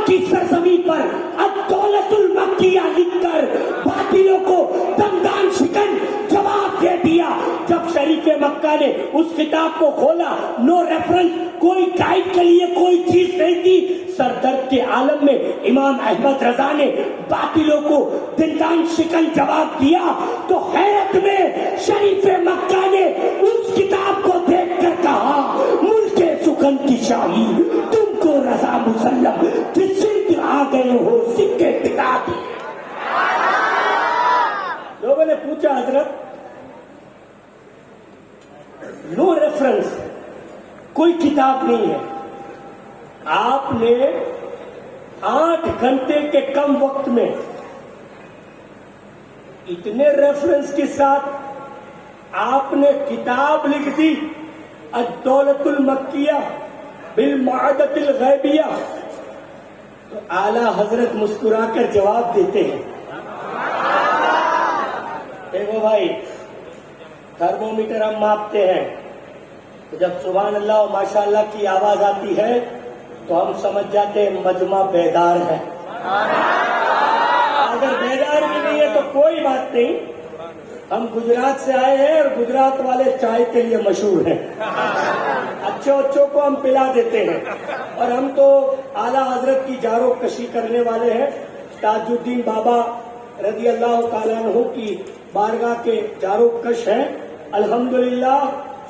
کی سرزمین پر الدولت المکیہ لکھ کر باطلوں کو دندان شکن جواب دے دیا. جب شریف مکہ نے اس کتاب کو کھولا، نو ریفرنس، کوئی گائیڈ کے لیے کوئی چیز نہیں تھی. سردرد کے عالم میں امام احمد رضا نے باطلوں کو دندان شکن جواب دیا تو حیرت میں شریف مکہ نے اس کتاب کو دیکھ کر کہا، ملک سکن کی شاہی تم کو رضا مسلم، جس سے آ گئے ہو سکے کتاب. لوگوں نے پوچھا حضرت نو ریفرنس، کوئی کتاب نہیں ہے، آپ نے 8 گھنٹے کے کم وقت میں اتنے ریفرنس کے ساتھ آپ نے کتاب لکھ دی الدولت المکیہ بالمعدت الغیبیہ. تو اعلی حضرت مسکرا کر جواب دیتے ہیں، دیکھو بھائی تھرمومیٹر ہم ماپتے ہیں، تو جب سبحان اللہ و ماشاء اللہ کی آواز آتی ہے تو ہم سمجھ جاتے ہیں مجمع بیدار ہے. اگر بیدار بھی نہیں ہے تو کوئی بات نہیں، ہم گجرات سے آئے ہیں اور گجرات والے چائے کے لیے مشہور ہیں، اچھوں کو ہم پلا دیتے ہیں. اور ہم تو اعلیٰ حضرت کی جارو کشی کرنے والے ہیں. تاج الدین بابا رضی اللہ تعالیٰ عنہ کی بارگاہ کے جارو کش ہیں. الحمدللہ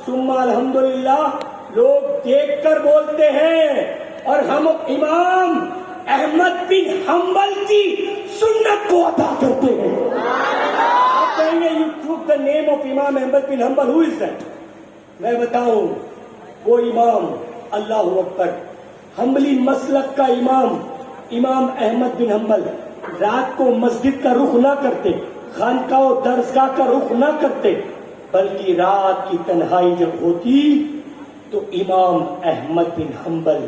ثم الحمدللہ لوگ دیکھ کر بولتے ہیں، اور ہم امام احمد بن حنبل کی سنت کو ادا کرتے ہیں. آپ کہیں گے you took the name of امام احمد بن حنبل, who is that؟ میں بتاؤں، وہ امام، اللہ اکبر، حنبلی مسلک کا امام احمد بن حنبل رات کو مسجد کا رخ نہ کرتے، خانقاہ و درسگاہ کا رخ نہ کرتے، بلکہ رات کی تنہائی جب ہوتی تو امام احمد بن حنبل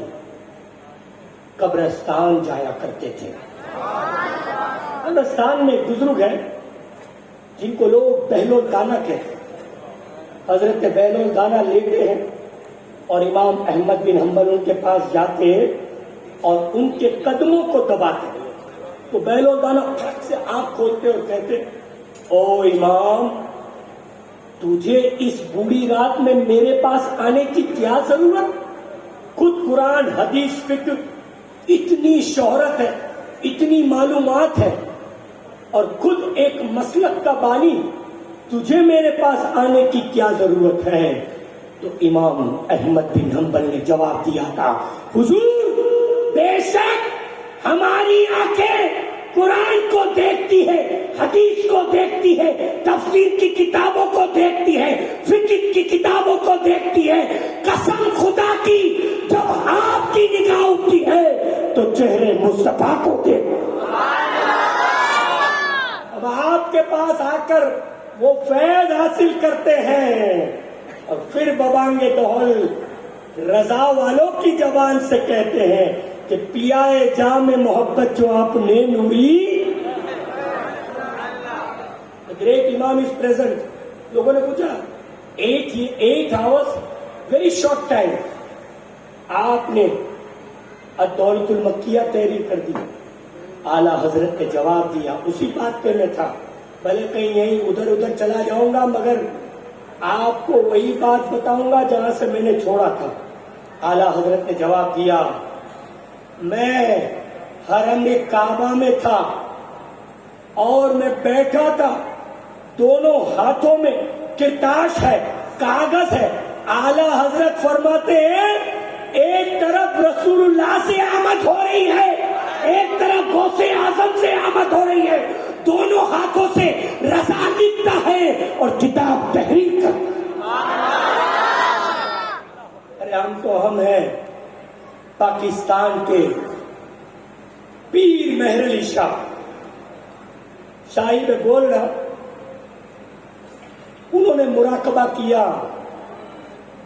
قبرستان جایا کرتے تھے. قبرستان میں بزرگ ہیں جن کو لوگ بہل الدانہ کہتے ہیں. حضرت بہل الدانہ لیتے ہیں اور امام احمد بن حنبل ان کے پاس جاتے ہیں اور ان کے قدموں کو دباتے ہیں. تو بہل الدانہ پھٹ سے آنکھ کھولتے اور کہتے، او امام، تجھے اس بوڑھی رات میں میرے پاس آنے کی کیا ضرورت؟ خود قرآن، حدیث، فقہ، اتنی شہرت ہے، اتنی معلومات ہے، اور خود ایک مسلک کا بانی، تجھے میرے پاس آنے کی کیا ضرورت ہے؟ تو امام احمد بن حنبل نے جواب دیا تھا، حضور بے شک ہماری آنکھیں قرآن کو دیکھتی ہے، حدیث کو دیکھتی ہے، تفسیر کی کتابوں کو دیکھتی ہے، فقہ کی کتابوں کو دیکھتی ہے. قسم خدا کی جب آپ کی نگاہ اٹھتی ہے تو چہرے مصطفیٰ کو دیکھو. اب آپ کے پاس آ کر وہ فیض حاصل کرتے ہیں اور پھر ببانگے دہل رضا والوں کی زبان سے کہتے ہیں کہ پیائے جام محبت جو آپ نے نوری. گریٹ امام از پریزنٹ. لوگوں نے پوچھا 8 hours ویری شارٹ ٹائم آپ نے الدولت المکیہ تحریر کر دی. اعلیٰ حضرت نے جواب دیا، اسی بات پہ میں تھا، بھلے کہیں یہیں ادھر چلا جاؤں گا مگر آپ کو وہی بات بتاؤں گا جہاں سے میں نے چھوڑا تھا. اعلیٰ حضرت نے جواب دیا، میں حرم کعبہ میں تھا اور میں بیٹھا تھا، دونوں ہاتھوں میں کرتاش ہے، کاغذ ہے. اعلیٰ حضرت فرماتے ہیں ایک طرف رسول اللہ سے آمد ہو رہی ہے، ایک طرف غوث اعظم سے آمد ہو رہی ہے، دونوں ہاتھوں سے رضا لکھتا ہے اور کتاب تحریر کرتا. ارے ہم ہیں پاکستان کے پیر مہر علی شاہ. شاہی میں بول رہا، انہوں نے مراقبہ کیا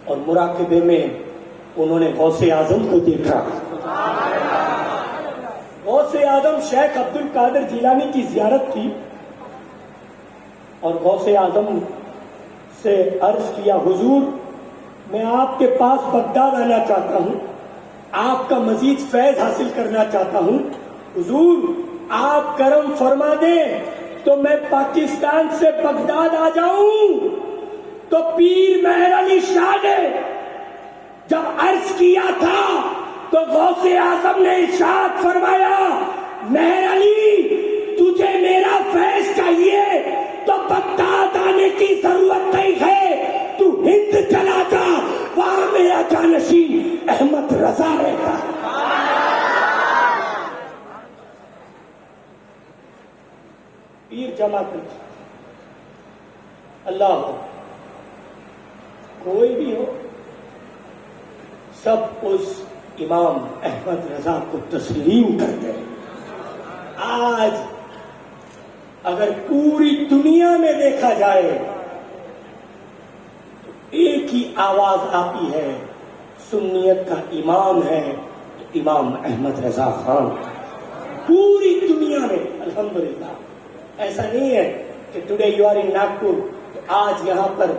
اور مراقبے میں انہوں نے غوث اعظم کو دیکھا. غوث اعظم شیخ عبد القادر جیلانی کی زیارت کی اور غوث اعظم سے عرض کیا، حضور میں آپ کے پاس بغداد آنا چاہتا ہوں، آپ کا مزید فیض حاصل کرنا چاہتا ہوں. حضور آپ کرم فرما دیں تو میں پاکستان سے بغداد آ جاؤں. تو پیر مہر علی شاہ نے جب عرض کیا تھا تو غوث اعظم نے ارشاد فرمایا مہر علی تجھے میرا فیض چاہیے تو بغداد آنے کی ضرورت نہیں ہے، تو ہند چلا جا، وہاں میرا جانشین احمد رضا رہتا. پیر جمع کر اللہ ہو کوئی بھی ہو، سب اس امام احمد رضا کو تسلیم کرتے ہیں. آج اگر پوری دنیا میں دیکھا جائے تو ایک ہی آواز آتی ہے، سنیت کا امام ہے تو امام احمد رضا خان. پوری دنیا میں الحمدللہ ایسا نہیں ہے کہ today you are in Nagpur, آج یہاں پر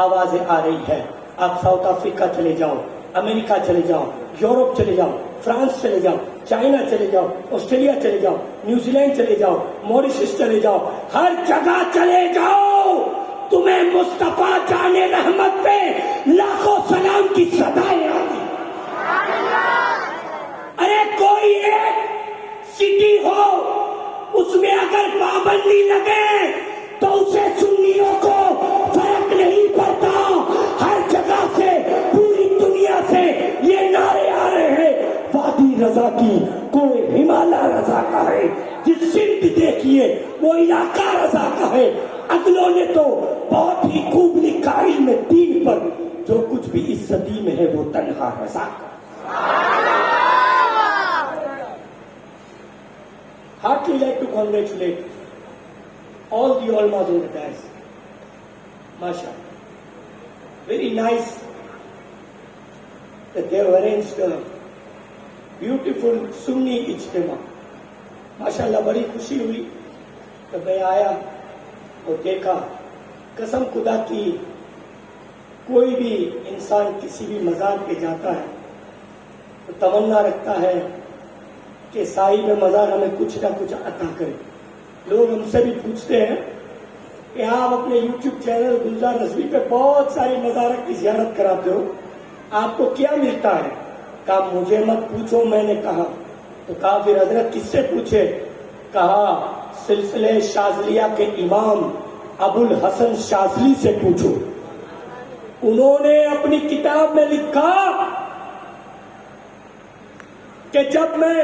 آوازیں آ رہی ہے. آپ ساؤتھ افریقہ چلے جاؤ، امریکہ چلے جاؤ، یورپ چلے جاؤ، فرانس چلے جاؤ، چائنا چلے جاؤ، آسٹریلیا چلے جاؤ، نیوزی لینڈ چلے جاؤ، موریشس چلے جاؤ، ہر جگہ چلے جاؤ، تمہیں مصطفیٰ جان رحمت پہ لاکھوں سلام کی صدائیں آتی. ارے کوئی ایک سٹی ہو اس میں اگر پابندی لگے تو اسے سنیوں کو فرق نہیں پڑتا. ہر جگہ سے پوری دنیا سے یہ نعرے آ رہے ہیں وادی رضا کی، کوئی ہمالیہ رضا کا ہے، جس سمت دیکھیے وہ علاقہ رضا کا ہے. اگلوں نے تو بہت ہی خوب لکھا علم دین پر، جو کچھ بھی اس صدی میں ہے وہ تنہا رضا کا. Heartily like to congratulate all the ulmas on the dais. MashaAllah. Very nice that they have arranged a beautiful Sunni ijtima. MashaAllah بڑی خوشی ہوئی کہ میں آیا اور دیکھا. قسم خدا کی کوئی بھی انسان کسی بھی مزار پہ جاتا ہے تو تمنا رکھتا ہے کہ صاحب مزار ہمیں کچھ نہ کچھ عطا کرے. لوگ ہم سے بھی پوچھتے ہیں کہ آپ اپنے یوٹیوب چینل گلزار رضوی پہ بہت ساری مزارات کی زیارت کراتے ہو، آپ کو کیا ملتا ہے؟ کہا مجھے مت پوچھو. میں نے کہا تو کہا پھر حضرت کس سے پوچھے؟ کہا سلسلے شاذلیہ کے امام ابو الحسن شاذلی سے پوچھو. انہوں نے اپنی کتاب میں لکھا کہ جب میں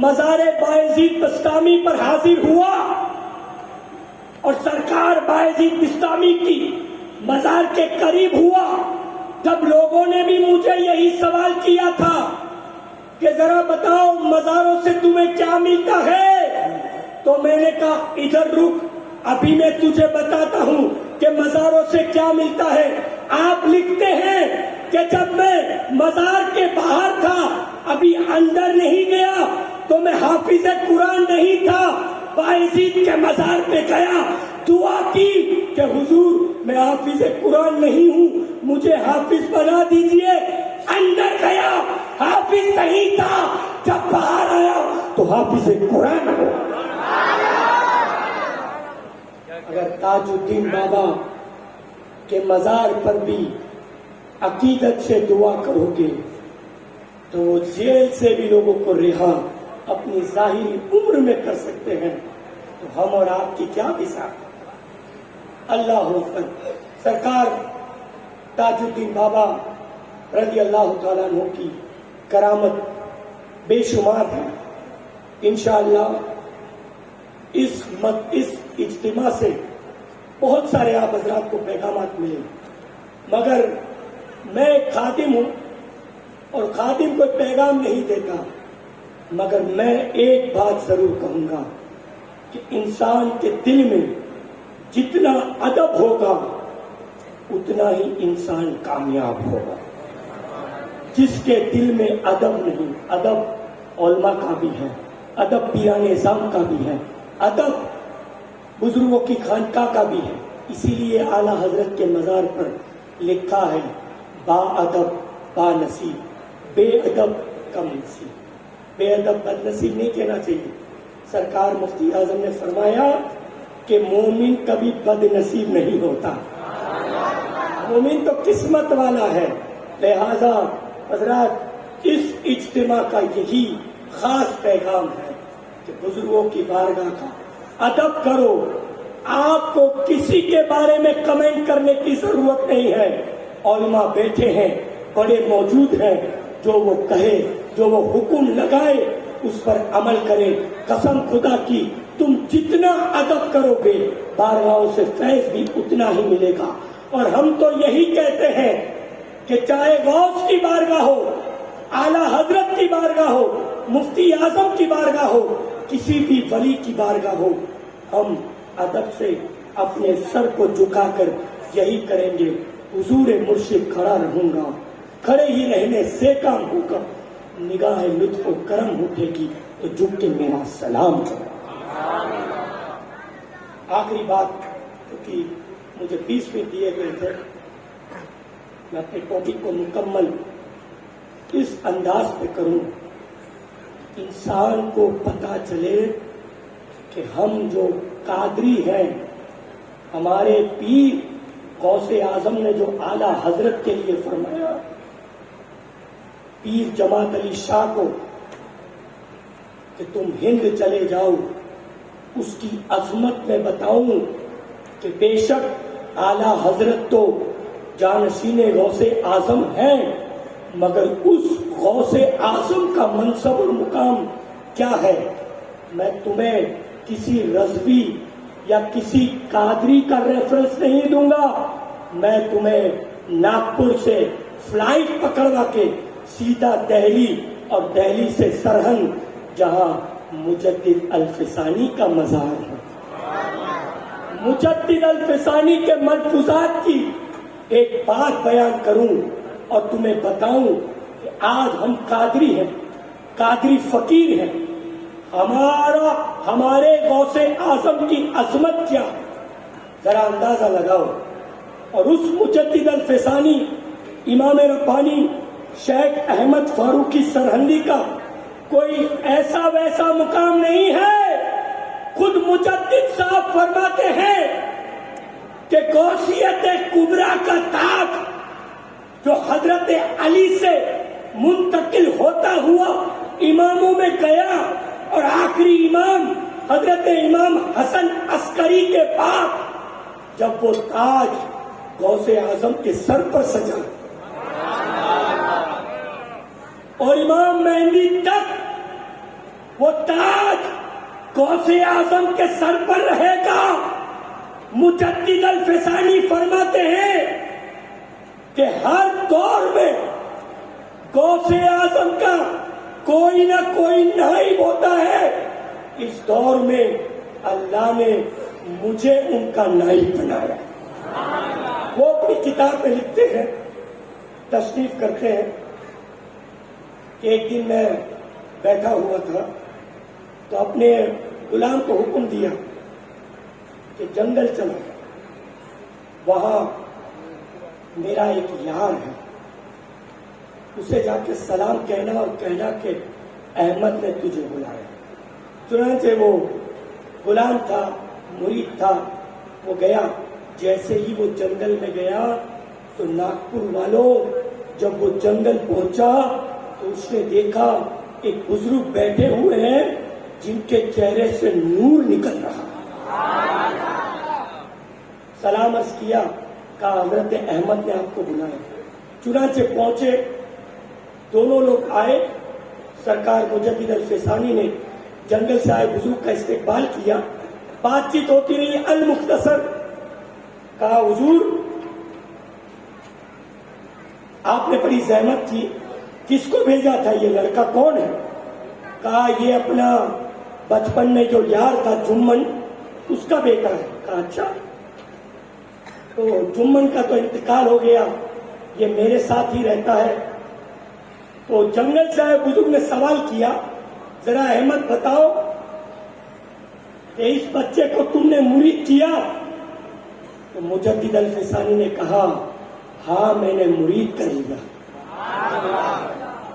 مزار بایزید بستامی پر حاضر ہوا اور سرکار بایزید بستامی کی مزار کے قریب ہوا، جب لوگوں نے بھی مجھے یہی سوال کیا تھا کہ ذرا بتاؤ مزاروں سے تمہیں کیا ملتا ہے، تو میں نے کہا ادھر رک، ابھی میں تجھے بتاتا ہوں کہ مزاروں سے کیا ملتا ہے. آپ لکھتے ہیں کہ جب میں مزار کے باہر تھا، ابھی اندر نہیں گیا، تو میں حافظ قرآن نہیں تھا، بایزید کے مزار پہ گیا، دعا کی کہ حضور میں حافظ قرآن نہیں ہوں، مجھے حافظ بنا دیجئے. اندر گیا، حافظ نہیں تھا، جب باہر آیا تو حافظ قرآن ہو. اگر تاج الدین بابا کے مزار پر بھی عقیدت سے دعا کرو گے تو وہ جیل سے بھی لوگوں کو رہا اپنی ظاہری عمر میں کر سکتے ہیں، تو ہم اور آپ کی کیا مثال. اللہ اکبر. سرکار تاج الدین بابا رضی اللہ تعالیٰ عنہ کی کرامت بے شمار ہے. انشاءاللہ اس اجتماع سے بہت سارے آپ حضرات کو پیغامات ملے، مگر میں ایک خادم ہوں اور خادم کو پیغام نہیں دیتا، مگر میں ایک بات ضرور کہوں گا کہ انسان کے دل میں جتنا ادب ہوگا اتنا ہی انسان کامیاب ہوگا. جس کے دل میں ادب نہیں، ادب علماء کا بھی ہے، ادب پیران نظام کا بھی ہے، ادب بزرگوں کی خانقاہ کا بھی ہے. اسی لیے اعلیٰ حضرت کے مزار پر لکھا ہے با ادب با نصیب، بے ادب کم نصیب. بے ادب بد نصیب نہیں کہنا چاہیے. سرکار مفتی اعظم نے فرمایا کہ مومن کبھی بد نصیب نہیں ہوتا, مومن تو قسمت والا ہے. لہذا حضرات اس اجتماع کا یہی خاص پیغام ہے کہ بزرگوں کی بارگاہ کا ادب کرو. آپ کو کسی کے بارے میں کمنٹ کرنے کی ضرورت نہیں ہے. علماء بیٹھے ہیں, بڑے موجود ہیں, جو وہ کہے, جو وہ حکم لگائے اس پر عمل کرے. قسم خدا کی تم جتنا ادب کرو گے بارگاہوں سے فیض بھی اتنا ہی ملے گا. اور ہم تو یہی کہتے ہیں کہ چاہے غوث کی بارگاہ ہو, اعلیٰ حضرت کی بارگاہ ہو, مفتی اعظم کی بارگاہ ہو, کسی بھی ولی کی بارگاہ ہو, ہم ادب سے اپنے سر کو جھکا کر یہی کریں گے, حضور مرشد کھڑا رہوں گا, کھڑے ہی رہنے سے کام ہوگا, نگاہ لطف و کرم اٹھے گی تو جھک کے میرا سلام کرو. آخری بات, کیونکہ مجھے 20 منٹ دیے گئے تھے, میں اپنے ٹاپک کو مکمل اس انداز پہ کروں. انسان کو پتا چلے کہ ہم جو قادری ہیں, ہمارے پیر غوث اعظم نے جو اعلیٰ حضرت کے لیے فرمایا, پیر جماعت علی شاہ کو کہ تم ہند چلے جاؤ, اس کی عظمت میں بتاؤں کہ بے شک اعلیٰ حضرت تو جانشین غوث اعظم ہیں, مگر اس غوث اعظم کا منصب اور مقام کیا ہے. میں تمہیں کسی رضوی یا کسی قادری کا ریفرنس نہیں دوں گا, میں تمہیں ناگپور سے فلائٹ پکڑوا کے سیدھا دہلی اور دہلی سے سرہند جہاں مجدد الفسانی کا مزار ہے, مجدد الفسانی کے ملفوظات کی ایک بات بیان کروں اور تمہیں بتاؤں کہ آج ہم قادری ہیں, قادری فقیر ہیں. ہمارے غوث اعظم کی عظمت کیا, ذرا اندازہ لگاؤ. اور اس مجدد الفسانی امام ربانی شیخ احمد فاروقی سرہندی کا کوئی ایسا ویسا مقام نہیں ہے. خود مجدد صاحب فرماتے ہیں کہ غوثیت کبریٰ کا تاج جو حضرت علی سے منتقل ہوتا ہوا اماموں میں گیا, اور آخری امام حضرت امام حسن عسکری کے بعد جب وہ تاج غوث اعظم کے سر پر سجا اور امام مہدی تک وہ تاج غوث اعظم کے سر پر رہے گا. مجدد الفسانی فرماتے ہیں کہ ہر دور میں غوث اعظم کا کوئی نہ کوئی نائب ہوتا ہے. اس دور میں اللہ نے مجھے ان کا نائب بنایا. وہ اپنی کتاب میں لکھتے ہیں, تشریف کرتے ہیں کہ ایک دن میں بیٹھا ہوا تھا تو اپنے غلام کو حکم دیا کہ جنگل چلا, وہاں میرا ایک یار ہے, اسے جا کے سلام کہنا اور کہنا کہ احمد نے تجھے بلایا. چنانچہ وہ غلام تھا, مرید تھا, وہ گیا. جیسے ہی وہ جنگل میں گیا تو ناگپور والوں جب وہ جنگل پہنچا تو اس نے دیکھا ایک بزرگ بیٹھے ہوئے ہیں جن کے چہرے سے نور نکل رہا. سلام عرض کیا, کہا حضرت احمد نے آپ کو بلایا. چنانچہ پہنچے, دونوں لوگ آئے. سرکار مجدد الفسانی نے جنگل سے آئے بزرگ کا استقبال کیا. بات چیت ہوتی رہی. المختصر کہا حضور آپ نے بڑی زحمت کی, کس کو بھیجا تھا, یہ لڑکا کون ہے؟ کہا یہ اپنا بچپن میں جو یار تھا جمن, اس کا بیٹا ہے. کہا اچھا, تو جمن کا تو انتقال ہو گیا, یہ میرے ساتھ ہی رہتا ہے. تو جنگل سے آئے بزرگ نے سوال کیا, ذرا احمد بتاؤ کہ اس بچے کو تم نے مرید کیا؟ تو مجدد الفسانی نے کہا ہاں میں نے مرید کر لیا.